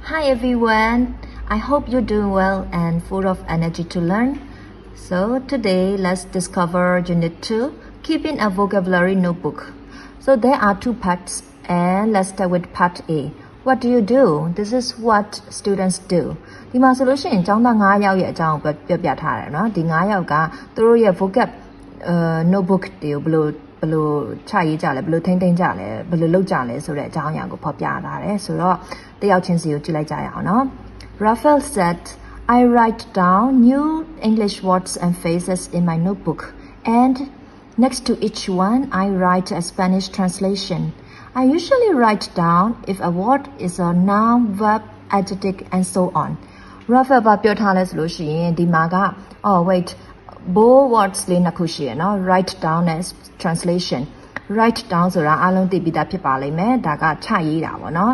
Hi everyone, I hope you're doing well and full of energy to learn. So today let's discover Unit 2, Keeping a Vocabulary Notebook. So there are two parts and let's start with part A. What do you do? This is what students do. ဒီမှာဆိုလို့ရှိရင်ကျောင်းသား9ယောက်ရဲ့အကြောင်းကိုပြောပြထားတယ်เนาะဒီ9ယောက်ကသူတို့ရဲ့ vocab notebook တွေကိုဘယ်လိုချရေးကြလဲဘယ်လိုထိန်းသိမ်းကြလဲဘယ်လိုလုပ်ကြလဲဆိုတဲ့အကြောင်းအရာကိုဖော်ပြထားတယ်ဆိုတော့တယောက်ချင်းစီကိုကြည့်လိုက်ကြရအောင်เนาะ Raphael said I write down new English words and phrases in my notebook and next to each one I write a Spanish translation. I usually write down if a word is a noun, verb, adjective and so on. Raphael ဘာပြောထားလဲဆိုလို့ရှိရင်ဒီမှာက wait bold words လေးနှစ်ခုရှိရနော် write down as translation write down ဆိုတာအားလုံးသိပြီးသားဖြစ်ပါလိမ့်မယ်ဒါကချရေးတာပေါ့နော်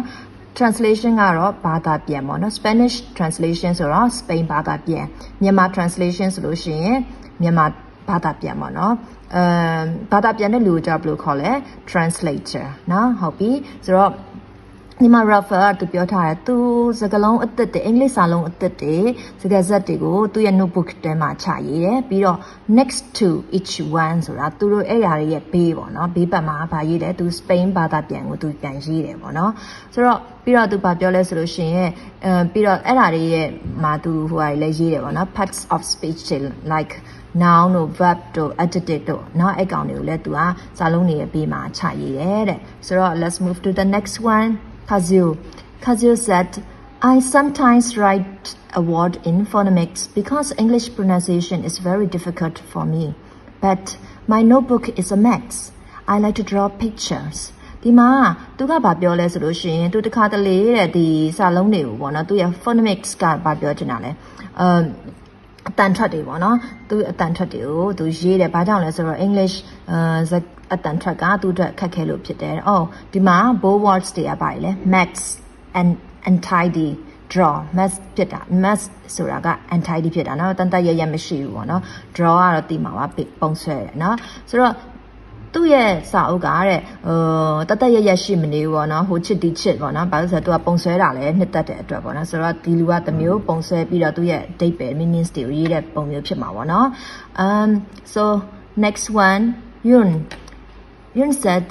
translation ကတော့ဘာသာပြန်ပေါ့နော် Spanish translation ဆိုတော့ Spain ဘာသာပြန်မြန်မာ translation ဆိုလို့ရှိရင်မြန်မာဘာသာပြန်ပေါ့နော်ဘာသာပြန်တဲ့လူကိုကြောက်ဘယ်လိုခေါ်လဲ translator နော်ဟုတ်ပြီဆိုတော့ဒီမှာ Raphael သူပြောထားတယ်သူစကားလုံးအသစ်တွေအင်္ဂလိပ်စာလုံးအသစ်တွေစကားဆက်တွေကိုသူရဲ့ notebook ထဲမှာချရေးတယ်ပြီးတော့ next to each one ဆိုတာသူတို့အဲ့ရာတွေရဲ့ဘေးပေါ့နော်ဘေးပတ်မှာဗာရေးတယ်သူ Spain ဘာသာပြန်ကိုသူပြန်ရေးတယ်ပေါ့နော်ဆိုတော့ပြီးတော့သူဗာပြောလဲဆိုလို့ရှိရင်ပြီးတော့အဲ့ရာတွေရဲ့မှာသူဟိုဟာလည်းရေးတယ်ပေါ့နော် parts of speech like noun တို့ verb တို့ adjective တို့เนาะအဲ့ကောင်တွေကိုလည်းသူကစာလုံးတွေရဲ့ဘေးမှာချရေးတယ်တဲ့ဆိုတော့ let's move to the next one Kazil said, I sometimes write a word in phonemics because English pronunciation is very difficult for me. But my notebook is a mess. I like to draw pictures. ဒီမှာသူကဘာပြောလဲဆိုလို့ရှိရင်သူတခါတလေတဲ့ဒီစာလုံးတွေကိုပေါ့နော်သူရဲ့ phonemics ကဘာပြောချင်တာလဲအတန်ထွက်တွေပေါ့နော်သူအတန်ထွက်တွေကိုသူရေးတယ်ဘာကြောင့်လဲဆိုတော့ English အတန်ထွက်ကသူ့အတွက်ခက်ခဲလို့ဖြစ်တယ်။ဒီမှာ bold words တွေကပါလေ max and untidy draw mess ဖြစ်တာ mess ဆိုတာက untidy ဖြစ်တာเนาะတန်တရရမရှိဘူးပေါ့เนาะ draw ကတော့တီးမှာပါပုံဆွဲတယ်เนาะဆိုတော့သူ့ရဲ့စာအုပ်ကတဲ့တတရရရှိမနေဘူးပေါ့နော်ဟိုချစ်တီချစ်ပေါ့နော်ဘာလို့ဆိုတော့သူကပုံဆွဲတာလဲနှစ်သက်တဲ့အတွက်ပေါ့နော်ဆိုတော့ဒီလူကတစ်မျိုးပုံဆွဲပြီးတော့သူ့ရဲ့အဓိပ္ပာယ် meanings တွေကိုရေးတဲ့ပုံမျိုးဖြစ်မှာပေါ့နော်so next one Yun said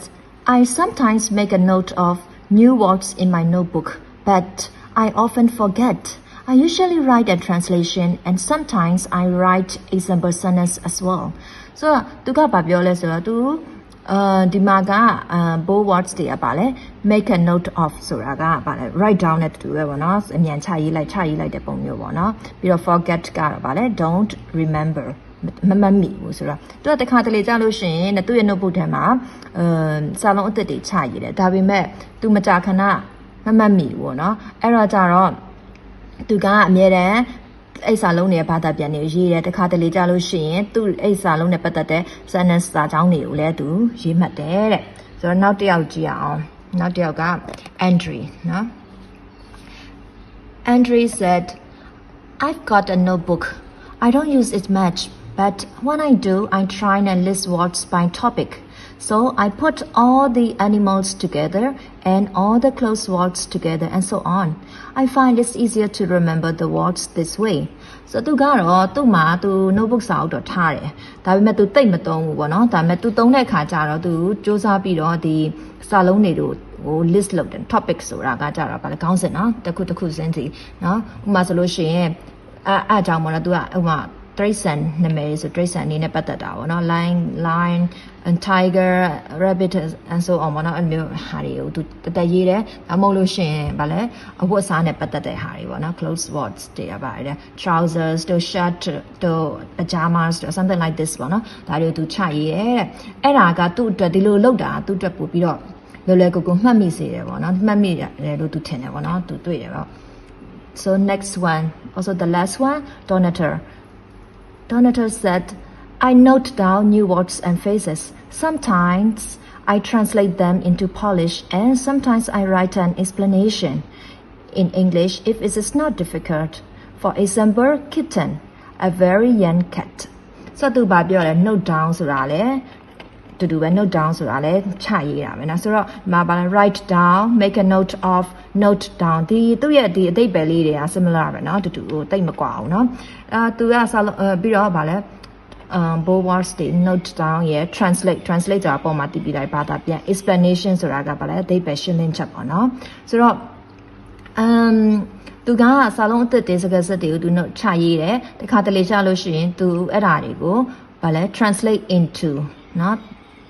I sometimes make a note of new words in my notebook but I often forget I usually write a translation and sometimes I write example sentence as well so သူကဘာပြောလဲဆိုတော့သူဒီမှာကbold words တွေကပါလဲ make a note of ဆိုတာကပါလဲ write down နဲ့တူပဲပေါ့နော်အမြန်ချရေးလိုက်တဲ့ပုံမျိုးပေါ့နော်ပြီးတော့ forget ကတော့ပါလဲ don't remember မမမီဘူးဆိုတော့သူကတခါတလေကြာလို့ရှိရင်သူ့ရဲ့ notebook ထဲမှာစာလုံးအသစ်တွေချရေးတယ်ဒါပေမဲ့သူမကြာခဏမမီဘူးပေါ့နော်အဲ့တော့ကြတော့သူကအမြဲတမ်းအဲ့စာလုံးတွေဘာသာပြန်နေရေးတယ်တခါတလေကြာလို့ရှိရင်သူအဲ့စာလုံးနဲ့ပတ်သက်တဲ့ sentence စာကြောင်းတွေကိုလည်းသူရေးမှတ်တယ်တဲ့ဆိုတော့နောက်တစ်ယောက်ကြည့်အောင်နောက်တစ်ယောက်က Andre နော် Andre said I've got a notebook I don't use it much but when I do I try and list words by topic so I put all the animals together and all the close words together and so on. I find it's easier to remember the words this way. So သူကတော့သူ့မှာသူ notebook စာအုပ်တော့ထားတယ်။ဒါပေမဲ့သူတိတ်မသုံးဘူးပေါ့နော်။ဒါပေမဲ့သူသုံးတဲ့အခါကျတော့သူစူးစမ်းပြီးတော့ဒီစာလုံးတွေတို့ဟို list လုပ်တယ် topic ဆိုတာကကြတော့ဗာလေခေါင်းစဉ်နော်။တစ်ခုစဉ်စီနော်။ဥပမာဆိုလို့ရှိရင်အဲ့အကြောင်းပေါ့နော်သူကဥပမာTraceနာမည်ဆိုTraceအနေနဲ့ပတ်သက်တာပေါ့နော် lion and tiger rabbit and so on ပေါ့နော်အဲ့မျိုးဟာတွေကိုသူတက်ရေးတယ်ဒါမှမဟုတ်လို့ရှိရင်ဗာလဲအဝတ်အစားနဲ့ပတ်သက်တဲ့ဟာတွေပေါ့နော် clothes words တွေကပါတယ် trousers တို့ shirt တို့ pajamas တို့ something like this ပေါ့နော်ဒါတွေကိုသူချရေးတယ်တဲ့အဲ့ဒါကသူ့အတွက်ဒီလိုလုပ်တာသူ့အတွက်ပို့ပြီးတော့လွယ်ကူမှတ်မိစေတယ်ပေါ့နော်မှတ်မိတယ်လို့သူထင်တယ်ပေါ့နော်သူတွေ့တယ်ပေါ့ so next one also the last one Donator said, I note down new words and phrases. Sometimes I translate them into Polish and sometimes I write an explanation in English if it is not difficult. For example, kitten, a very young cat. So သူဘာပြောလဲ note down ဆိုတာလေ တူတူပဲ note down ဆိုတာလဲချရေးတာပဲเนาะဆိုတော့ဒီမှာဗာလဲ write down make a note of note down ဒီသူ့ရဲ့ဒီအတိတ်ပဲလေးတွေက similar ပဲเนาะတူတူကိုတိတ်မကွာအောင်เนาะသူကပြီးတော့ဗာလဲbold words တွေ note down ရဲ့ translate ဆိုတာအပေါ်မှာတည်ပြီးလိုက်ဘာသာပြန် explanation ဆိုတာကဗာလဲအတိတ်ပဲရှင်းလင်းချက်ပေါ့เนาะဆိုတော့သူကစာလုံးအသစ်တွေစကားစက်တွေကိုသူ note ချရေးတယ်တခါတလေချလို့ရှိရင်သူအဲ့ဒါတွေကိုဗာလဲ translate into เนาะ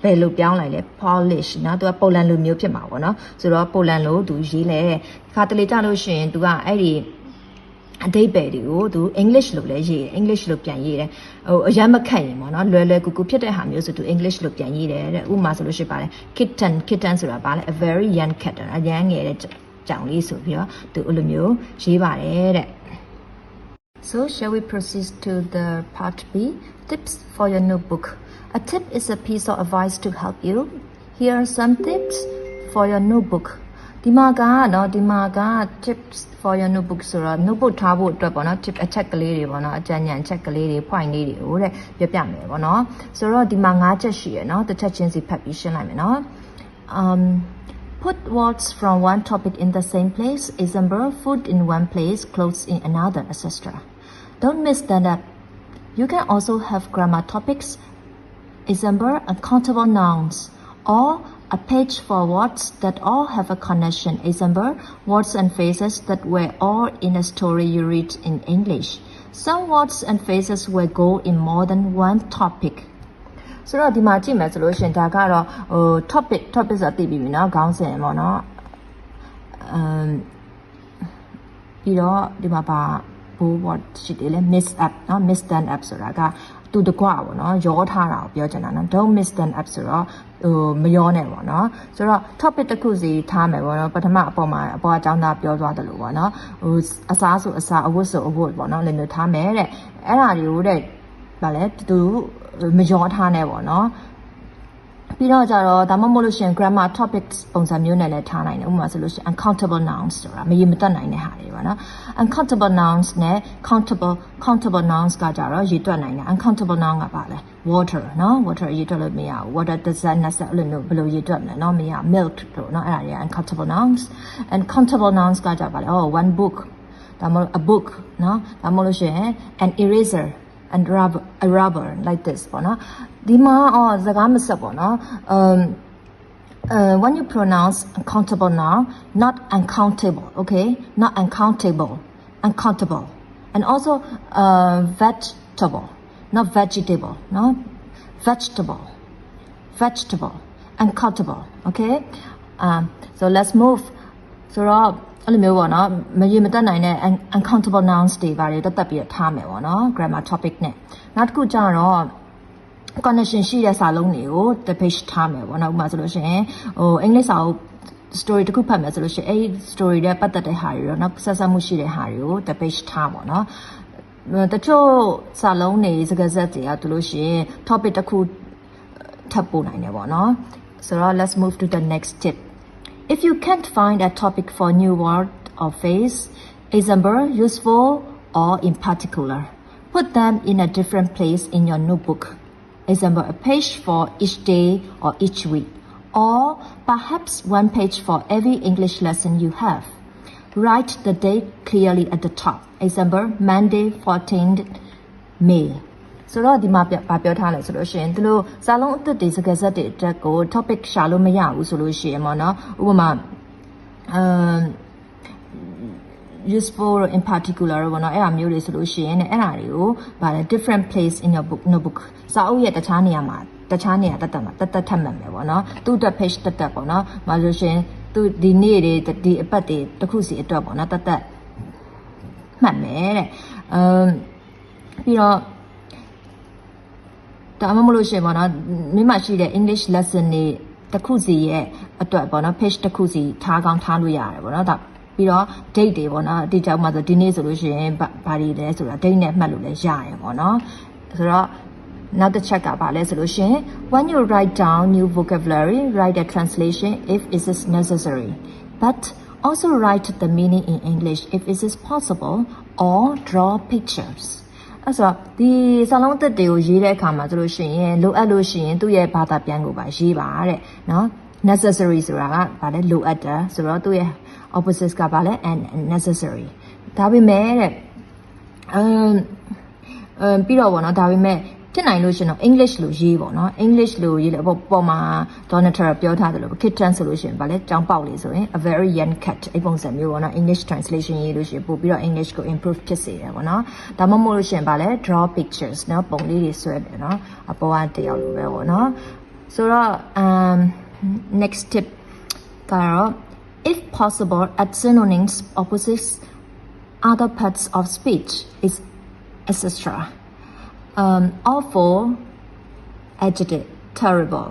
ဘယ်လိုပြောင်းလိုက်လဲ Polish เนาะသူကပိုလန်လူမျိုးဖြစ်မှာပေါ့เนาะဆိုတော့ပိုလန်လိုသူရေးလဲတခါတလေချလို့ရှိရင်သူကအဲ့ဒီအတိတ်ပဲတွေကိုသူ English လို့လည်းရေးတယ် English လို့ပြန်ရေးတယ်ဟိုအရမ်းမခက်ရင်ပေါ့နော်လွယ်ကူကူဖြစ်တဲ့ဟာမျိုးဆိုသူ English လို့ပြန်ရေးတယ်တဲ့ဥပမာဆိုလို့ရှိပါတယ် kitten ဆိုတာပါလဲ a very young kitten အရမ်းငယ်တဲ့ကြောင်လေးဆိုပြီးတော့သူအဲ့လိုမျိုးရေးပါတယ်တဲ့ So shall we proceed to the part B tips for your notebook A tip is a piece of advice to help you Here are some tips for your notebookဒီမှာကနော်ဒီမှာက tips for your notebook ဆိုတော့ notebook ထားဖို့အတွက်ပေါ့နော် tip အချက်ကလေးတွေပေါ့နော်အကြံဉာဏ်အချက်ကလေးတွေ point လေးတွေကိုတဲ့ပြမယ်ပေါ့နော်ဆိုတော့ဒီမှာ၅ချက်ရှိရနော်တစ်ချက်ချင်းစီဖတ်ပြီးရှင်းလိုက်မယ်နော်Put words from one topic in the same place example food in one place clothes in another etc Don't mix that up You can also have grammar topics example uncountable nouns or a page for words that all have a connection. Example, words and phrases that were all in a story you read in English. Some words and phrases will go in more than one topic. ဆိုတော့ဒီမှာကြည့်မယ်ဆိုလို့ရှင်ဒါကတော့ဟို topic ဆိုတာသိပြီနော်ခေါင်းစဉ်ပေါ့နော်ပြီးတော့ဒီမှာပါ bold word ရှိတယ်လေ mix up နော် mix them up ဆိုတာကတူတကွပေါ့နော်ရောထားတာကိုပြောချင်တာနော် don't mix them up ဆိုတော့ဟိုမရောနဲ့ပေါ့နော်ဆိုတော့ topic တစ်ခုစီထားမယ်ပေါ့နော်ပထမအပေါ်မှာအပေါ်အကြောင်းသားပြောသွားတယ်လို့ပေါ့နော်ဟိုအစားဆိုအစားအဝတ်ဆိုအဝတ်ပေါ့နော်လည်းမျိုးထားမယ်တဲ့အဲ့ဒါတွေကိုတဲ့ဗာလဲသူမရောထားနဲ့ပေါ့နော်ပြီးတော့ကြတော့ဒါမှမဟုတ်လို့ရှင် grammar topics ပုံစံမျိုးနဲ့လည်းထားနိုင်တယ်ဥပမာဆိုလို့ရှင် uncountable nouns ဆိုတာမရေမတွက်နိုင်တဲ့ဟာတွေပေါ့နော် uncountable nouns နဲ့ countable nouns ကကြတော့ရေတွက်နိုင်တယ် uncountable noun ကပါလဲ water နော် water ရေတွက်လို့မရဘူး water တစ်စက်နှစ်စက်အဲ့လိုမျိုးဘယ်လိုရေတွက်မလဲနော်မရ milk တို့နော်အဲ့ဒါတွေက uncountable nouns and countable nouns ကကြပါလဲ one book ဒါမှမဟုတ် a book နော်ဒါမှမဟုတ်လို့ရှင် an eraser and rubber like this ပေါ့နော်ဒီမှာစကားမဆက်ပေါ့နော်when you pronounce uncountable noun not uncountable okay not uncountable uncountable and also vegetable not vegetable no vegetable uncountable okay so let's move ဆိုတော့အဲ့လိုမျိုးပေါ့နော်မရေမတက်နိုင်တဲ့ uncountable nouns တွေဘာတွေတက်ပြီးထားမယ်ပေါ့နော် grammar topic နဲ့နောက်တစ်ခုကျတော့ connection ရှိတဲ့စာလုံးတွေကို the page ထားမယ်ပေါ့နော်ဥပမာဆိုလို့ရှိရင်ဟိုအင်္ဂလိပ်စာအုပ် story တစ်ခုဖတ်မယ်ဆိုလို့ရှိရင်အဲ့ story တွေပတ်သက်တဲ့ဟာတွေတော့နောက်ဆက်စပ်မှုရှိတဲ့ဟာတွေကို the page ထားပေါ့နော်တချို့စာလုံးတွေစကားဆက်တွေကတူလို့ရှိရင် topic တစ်ခုထပ်ပို့နိုင်တယ်ပေါ့နော်ဆိုတော့ let's move to the next tip If you can't find a topic for new word or phrase, example, useful or in particular, put them in a different place in your notebook. Example, a page for each day or each week, or perhaps one page for every English lesson you have. Write the date clearly at the top. Example, Monday, 14th May. ဆိုတော့ဒီမှာပြောထားလဲဆိုလို့ရှိရင်ဒီလိုစာလုံးအသစ်တွေစကားဆက်တွေအတွက်ကို topic ရှာလို့မရဘူးဆိုလို့ရှိရင်ပေါ့နော်ဥပမာuseful in particular ပေါ့နော်အဲ့ဒါမျိုးတွေဆိုလို့ရှိရင်အဲ့ဒါတွေကိုဗာလဲ different place in your book notebook စာအုပ်ရဲ့တခြားနေရာမှာတခြားနေရာတက်ထပ်မှတ်မယ်ပေါ့နော်သူ့အတွက် page တက်ပေါ့နော်မှာလို့ရှိရင်သူဒီနေ့တွေဒီအပတ်တွေတစ်ခုစီအတွက်ပေါ့နော်တက်မှတ်မယ်တဲ့ပြီးတော့ဒါမှမဟုတ်လို့ရှိရင်ပေါ့နော်မိမရှိတဲ့ English lesson တွေတစ်ခုစီရဲ့အတွက်ပေါ့နော် page တစ်ခုစီထားကောင်းထားလို့ရတယ်ပေါ့နော်ဒါပြီးတော့ date တွေပေါ့နော်အတိအကျမှဆိုဒီနေ့ဆိုလို့ရှိရင်ဘာတွေလဲဆိုတာ date နဲ့မှတ်လို့လည်းရတယ်ပေါ့နော်ဆိုတော့နောက်တစ်ချက်ကပါလဲဆိုလို့ရှိရင် when you write down new vocabulary write a translation if it is necessary but also write the meaning in English if it is possible or draw pictures အဲ့ဆိုဒီစာလုံးသစ်တွေကိုရေးတဲ့အခါမှာဆိုလို့ရှိရင်လိုအပ်လို့ရှိရင်သူ့ရဲ့ဘာသာပြန်ကိုပါရေးပါတဲ့နော် necessary ဆိုတာကဗာလဲလိုအပ်တာဆိုတော့သူ့ရဲ့ opposite ကဗာလဲ unnecessary ဒါပေမဲ့တဲ့ပြီးတော့ဗောနော်ဒါပေမဲ့ဖြစ်နိုင်လို့ရှင်တော့ English လို့ရေးပေါ့နော် English လို့ရေးလေပေါ်မှာ Donald Trump ပြောထားတယ်လို့ kitten ဆိုလို့ရှင်ဗာလဲကြောင်ပေါက်လေးဆိုရင် a very young cat အဲ့ပုံစံမျိုးပေါ့နော် English translation ရေးလို့ရှင်ပို့ပြီးတော့ English ကို improve ဖြစ်စေတယ်ပေါ့နော်ဒါမှမဟုတ်လို့ရှင်ဗာလဲ draw pictures နော်ပုံလေးတွေဆွဲတယ်နော်အပေါ်ကတယောက်လိုပဲပေါ့နော်ဆိုတော့ next tip ကတော့ if possible add synonyms opposites other parts of speech is etc. Awful, adjective, terrible,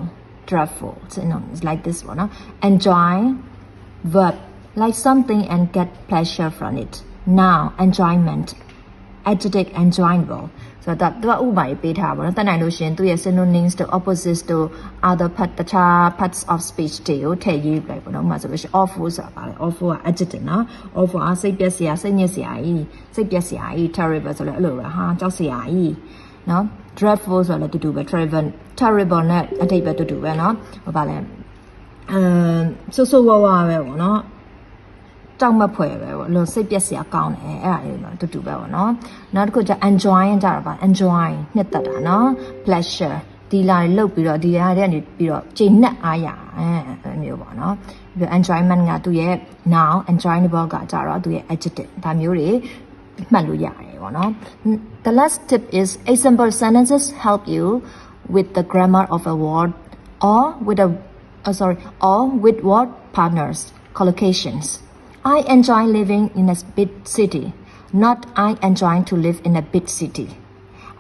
dreadful. It's like this one. Enjoy, verb, like something and get pleasure from it. Now, enjoyment, adjective, enjoyable. So that သူကဥပမာပေးထားပါတော့တတ်နိုင်လို့ရှင်သူရဲ့ synonyms တို့ opposites တို့ other parts of speech တွေကိုထည့်ရေးလိုက်ပါတော့ဥပမာဆိုလို့ရှင် awful ဆိုတာပါလေ awful က adjective နော် awful ကစိတ်ပျက်စရာစိတ်ညစ်စရာကြီးစိတ်ပျက်စရာကြီး terrible ဆိုလည်းအဲ့လိုပဲဟာကြောက်စရာကြီးနော် dreadful ဆိုလည်းတူတူပဲ terrible နဲ့အတိတ်ပဲတူတူပဲနော်ဟိုပါလဲဆိုဝါပဲပေါ့နော်ကြောက်မဖွယ်ပဲပေါ့လို့စိတ်ပျက်စရာကောင်းတယ်အဲ့ဒါလေးတော့တူတူပဲပေါ့နော်နောက်တစ်ခုကျ enjoy ကြတာပါ enjoy နှစ်သက်တာနော် pleasure ဒီလာတွေလုတ်ပြီးတော့ဒီဟာတွေကနေပြီးတော့ချိန်နဲ့အားရအဲ့မျိုးပေါ့နော်ပြီး enjoyment ကသူရဲ့ noun enjoyable ကကြတော့သူရဲ့ adjective ဒါမျိုးတွေမှတ်လို့ရတယ်ပေါ့နော် The last tip is example sentences help you with the grammar of a word or with word partners collocations I enjoy living in a big city not I enjoy to live in a big city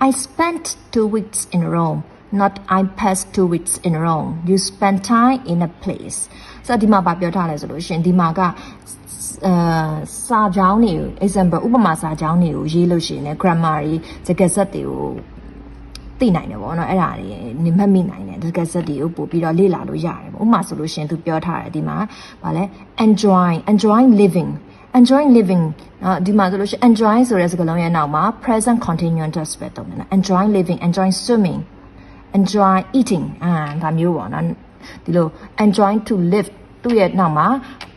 I spent 2 weeks in Rome not I passed 2 weeks in Rome you spend time in a place ဆိုတော့ဒီမှာပြောထားလဲဆိုလို့ရှင်ဒီမှာကစာကြောင်းတွေကို example ဥပမာစာကြောင်းတွေကိုရေးလို့ရှိရင်လည်း grammar တွေစကားဆက်တွေကိုသိနိုင်တယ်ပေါ့နော်အဲ့ဒါတွေနေမှတ်မိနိုင်တယ်စကားဆက်တွေကိုပို့ပြီးတော့လေ့လာလို့ရတယ်ပေါ့ဥပမာဆိုလို့ရှိရင်သူပြောထားတယ်ဒီမှာဗာလဲ enjoy living နော်ဒီမှာဆိုလို့ရှိရင် enjoy ဆိုတဲ့စကားလုံးရဲ့နောက်မှာ present continuous ပဲတုံးတယ်နော် enjoy living enjoy swimming enjoy eating ဒါမျိုးပေါ့နော်ဒီလို enjoy to live သူ့ရဲ့နောက်မှာ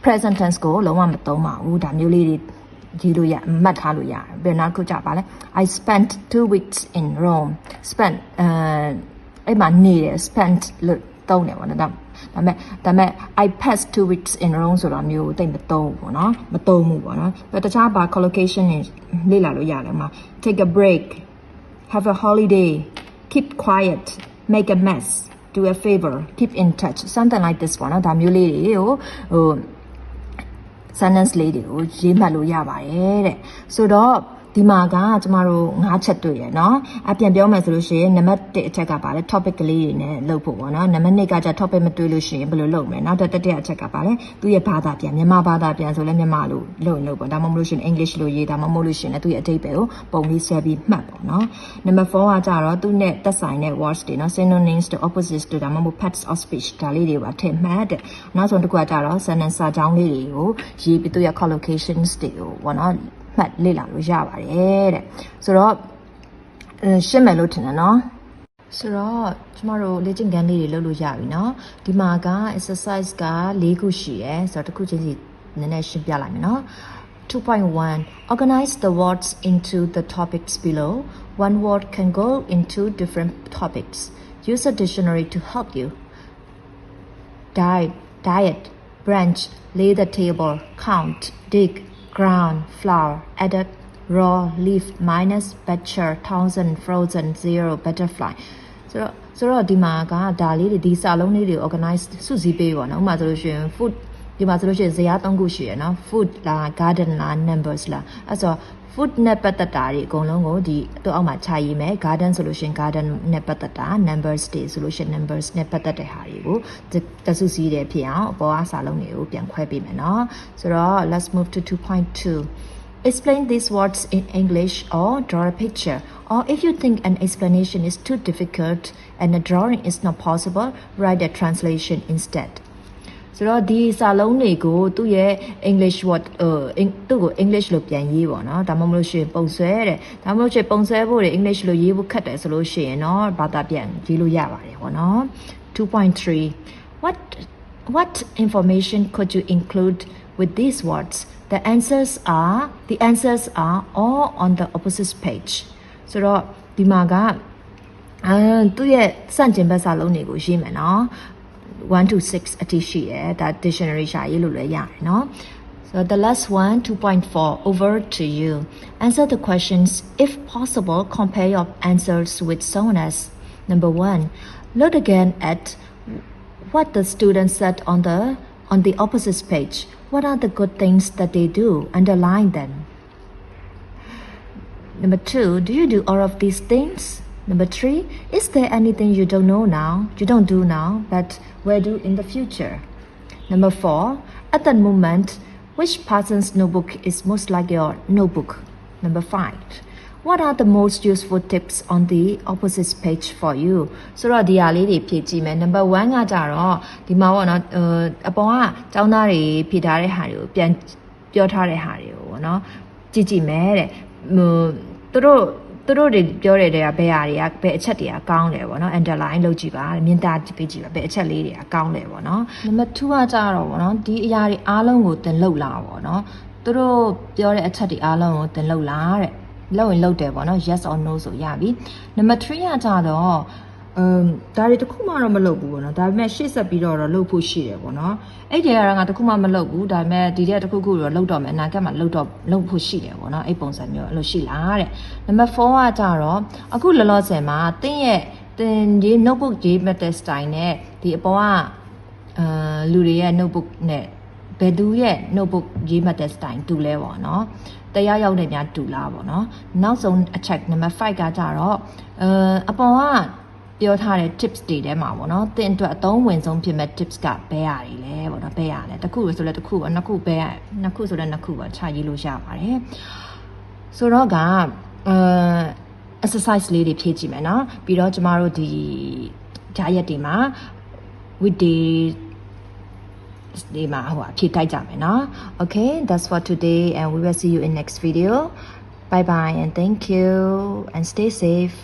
present tense ကိုလုံးဝမသုံးပါဘူးဒါမျိုးလေးတွေရေးလို့ရမှတ်ထားလို့ရတယ်ဘယ်နောက်ခုကြပါလဲ I spent 2 weeks in Rome spent အဲ့မှာနေတယ် spent လို့သုံးတယ်ပေါ့နော်ဒါပေမဲ့ I passed 2 weeks in Rome ဆိုတာမျိုးတိတ်မသုံးဘူးပေါ့နော်မသုံးဘူးပေါ့နော်တခြားဘာ collocation တွေလေ့လာလို့ရတယ်မှာ take a break have a holiday keep quiet make a mess do a favor keep in touch something like this ပေါ့နော်ဒါမျိုးလေးတွေကိုဟိုsentence လေးတွေကိုရေးမှတ်လို့ရပါတယ်တဲ့ဆိုတော့ဒီမှာကကျမတို့5ချက်တွေ့ရเนาะအပြန်ပြောမယ်ဆိုလို့ရှိရင်နံပါတ်1အချက်ကပါလဲ topic ကလေးတွေနဲ့လုပ်ဖို့ပေါ့เนาะနံပါတ်2ကကျ topic မတွေ့လို့ရှိရင်ဘယ်လိုလုပ်မလဲနောက်တစ်တိယအချက်ကပါလဲသူရဲ့ဘာသာပြန်မြန်မာဘာသာပြန်ဆိုလဲမြန်မာလို့လုပ်ပေါ့ဒါမှမဟုတ်လို့ရှိရင် English လို့ရေးဒါမှမဟုတ်လို့ရှိရင်လည်းသူရဲ့အဓိပ္ပာယ်ကိုပုံလေးဆွဲပြီးမှတ်ပေါ့เนาะနံပါတ်4ကကျတော့သူနဲ့သက်ဆိုင်တဲ့ words တွေเนาะ synonyms တွေ opposites တွေဒါမှမဟုတ် parts of speech ဒါလေးတွေပါထည့်မှတ်တဲ့နောက်ဆုံးတစ်ခုကကျတော့ sentence စာကြောင်းလေးတွေကိုရေးပြီးသူရဲ့ collocations တွေကိုပေါ့เนาะမှတ်လေ့လာလို့ရပါတယ်တဲ့ဆိုတော့ရှင်းမယ်လို့ထင်တယ်နော်ဆိုတော့ကျမတို့လေ့ကျင့်ခန်းလေးတွေလုပ်လို့ရပြီနော်ဒီမှာက exercise က4ခုရှိရယ်ဆိုတော့တစ်ခုချင်းစီနည်းနည်းရှင်းပြလိုက်မယ်နော် 2.1 Organize the words into the topics below one word can go into different topics use a dictionary to help you diet branch lay the table count dig ground flour added raw leaf minus butcher thousand frozen zero butterfly ဆိုတော့ဒီမှာကဒါလေးတွေဒီစာလုံးလေးတွေ organize စုစည်းပေးပါနော်ဥပမာဆိုလို့ရှိရင် food ဒီမှာဆိုလို့ရှိရင်ဇယား3ခုရှိရနော် food လား garden လား numbers လားအဲ့ဆို food နဲ့ပတ်သက်တာတွေအကုန်လုံးကိုဒီသူ့အောက်မှာခြာရေးမယ် garden ဆိုလို့ရှိရင် garden နဲ့ပတ်သက်တာ numbers တွေဆိုလို့ရှိရင် numbers နဲ့ပတ်သက်တဲ့ဟာတွေကိုတစုစည်းတယ်ဖြစ်အောင်အပေါ်ကစာလုံးတွေကိုပြန်ခွဲပေးမယ်နော်ဆိုတော့ let's move to 2.2 Explain these words in English or draw a picture. Or if you think an explanation is too difficult and a drawing is not possible, write a translation instead. ဆိုတော့ဒီစာလုံးတွေကိုသူ့ရဲ့ English word သူ့ကို English လို့ပြန်ရေးပေါ့နော်ဒါမှမဟုတ်လို့ရှိရင်ပုံဆွဲတဲ့ဒါမှမဟုတ်လို့ရှိရင်ပုံဆွဲဖို့တွေ English လို့ရေးဖို့ခက်တယ်ဆိုလို့ရှိရင်เนาะဘာသာပြန်ရေးလို့ရပါတယ်ပေါ့နော် 2.3 what information could you include with these words the answers are all on the opposite page ဆိုတော့ဒီမှာကသူ့ရဲ့စန့်ကျင်ဘက်စာလုံးတွေကိုရေးမယ်เนาะ1 to 6 အထိရှိတယ်ဒါ dictionary ရှာရေးလို့လည်းရတယ်เนาะ so the last one 2.4 over to you answer the questions if possible compare your answers with someone else number 1 look again at what the students said on the opposite page what are the good things that they do underline them number 2 do you do all of these things Number 3, is there anything you don't do now, but will do in the future? Number 4, at the moment, which person's notebook is most like your notebook? Number 5, what are the most useful tips on the opposite page for you? ဆိုတော့ဒီဟာလေးတွေဖြည့်ကြည့်မယ် Number 1ကကြတော့ဒီမှာပေါ့နော်အပေါ်ကကျောင်းသားတွေဖြည့်ထားတဲ့ဟာတွေကိုပြန်ပြောထားတဲ့ဟာတွေကိုပေါ့နော်ကြည့်မယ်တဲ့သူတို့တွေပြောတဲ့တွေကဘယ်အချက်တွေကကောင်းတယ်ပေါ့နော် underline လုပ်ကြည့်ပါမြင်တာကြည့်ပေးကြည့်ပါဘယ်အချက်လေးတွေကကောင်းတယ်ပေါ့နော် number 2ကကြတော့ပေါ့နော်ဒီအရာတွေအားလုံးကိုသင်လုပ်လာပေါ့နော်သူတို့ပြောတဲ့အချက်တွေအားလုံးကိုသင်လုပ်လာတဲ့လုပ်ရင်လုပ်တယ်ပေါ့နော် yes or no ဆိုရပြီ number 3ကကြတော့ဒါတွေတခုမှတော့မလုပ်ဘူးပေါ့နော်ဒါပေမဲ့ရှေ့ဆက်ပြီးတော့လုပ်ဖို့ရှိတယ်ပေါ့နော်အဲ့ဒီကတော့ငါတခုမှမလုပ်ဘူးဒါပေမဲ့ဒီတဲ့တခုခုတော့လုပ်တော့မယ်အနာဂတ်မှာလုပ်ဖို့ရှိတယ်ပေါ့နော်အဲ့ပုံစံမျိုးအဲ့လိုရှိလားတဲ့ number 4ကကြတော့အခုလောလောဆယ်မှာတင်းရေး notebook ရေးမဲ့တဲ့ style နဲ့ဒီအပေါ်ကလူတွေရဲ့ notebook နဲ့ဘယ်သူရဲ့ notebook ရေးမဲ့တဲ့ style တူလဲပေါ့နော်တရားရောက်တဲ့များတူလားပေါ့နော်နောက်ဆုံးအချက် number 5ကကြတော့အပေါ်ကပြောထားတဲ့ tips တွေထဲမှာပေါ့နော်သင်အတွက်အသုံးဝင်ဆုံးဖြစ်မဲ့ tips ကဘယ်ဟာတွေလဲပေါ့နော်ဘယ်ဟာလဲတစ်ခုဆိုလဲတစ်ခုပေါ့နှစ်ခုဆိုလဲနှစ်ခုပေါ့ခြာရေးလို့ရပါတယ်ဆိုတော့ကexercise လေးတွေဖြည့်ကြည့်မယ်နော်ပြီးတော့ကျမတို့ဒီဓာတ်ရက်တွေမှာ weekday ဒီမှာဖြည့်တိုက်ကြမယ်နော် okay that's for today and we will see you in next video bye bye and thank you and stay safe